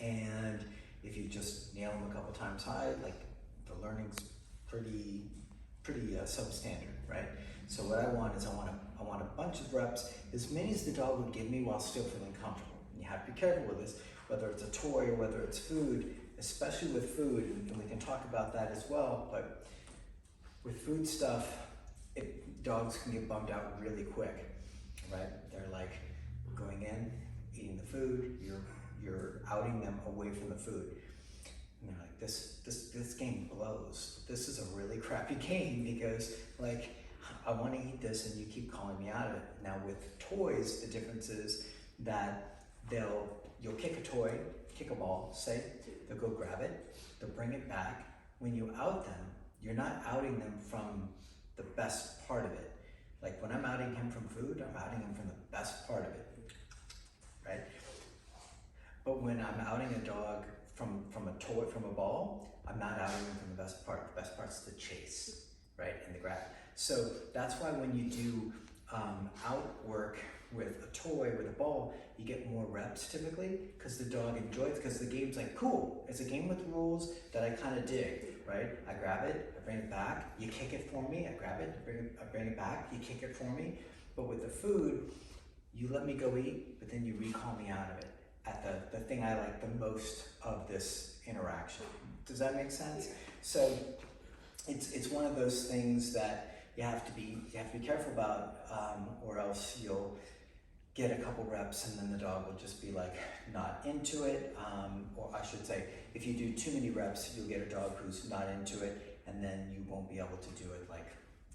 And if you just nail them a couple times high, like the learning's pretty substandard, right? So what I want is I want a bunch of reps, as many as the dog would give me while still feeling comfortable. And you have to be careful with this, whether it's a toy or whether it's food, especially with food, and we can talk about that as well, but with food stuff, dogs can get bummed out really quick, right? They're like going in, eating the food, you're outing them away from the food. And they're like, this game blows. This is a really crappy game because like, I want to eat this and you keep calling me out of it. Now with toys, the difference is that you'll kick a toy, kick a ball, say, they'll go grab it, they'll bring it back. When you out them, you're not outing them from the best part of it. Like when I'm outing him from food, I'm outing him from the best part of it, right? But when I'm outing a dog from a toy, from a ball, I'm not outing him from the best part. The best part's the chase, right, and the grab. So that's why when you do outwork with a toy, with a ball, you get more reps typically, because the dog enjoys, because the game's like, cool, it's a game with rules that I kind of dig, right? I grab it, I bring it back, you kick it for me, I grab it, I bring it back, you kick it for me. But with the food, you let me go eat, but then you recall me out of it at the thing I like the most of this interaction. Does that make sense? So it's one of those things that you have to be careful about, or else you'll get a couple reps and then the dog will just be like not into it, or I should say, if you do too many reps, you'll get a dog who's not into it, and then you won't be able to do it like,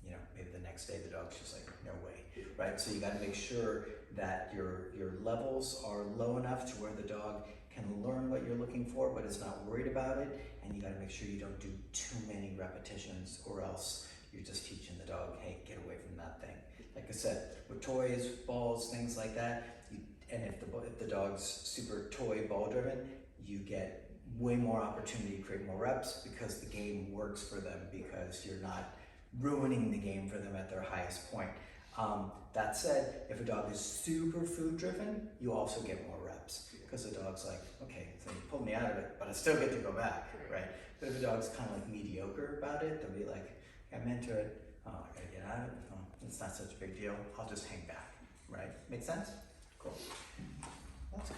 you know, maybe the next day the dog's just like, no way, right? So you got to make sure that your levels are low enough to where the dog can learn what you're looking for, but is not worried about it, and you got to make sure you don't do too many repetitions, or else you're just teaching the dog, hey, get away from that thing. Like I said, with toys, balls, things like that, and if the dog's super toy ball driven, you get way more opportunity to create more reps because the game works for them, because you're not ruining the game for them at their highest point. That said, if a dog is super food driven, you also get more reps because the dog's like, okay, so you pulled me out of it, but I still get to go back, right? But if a dog's kind of like mediocre about it, they'll be like, I'm into it, oh, I gotta get out of it, oh, it's not such a big deal, I'll just hang back, right? Make sense? Cool. Awesome.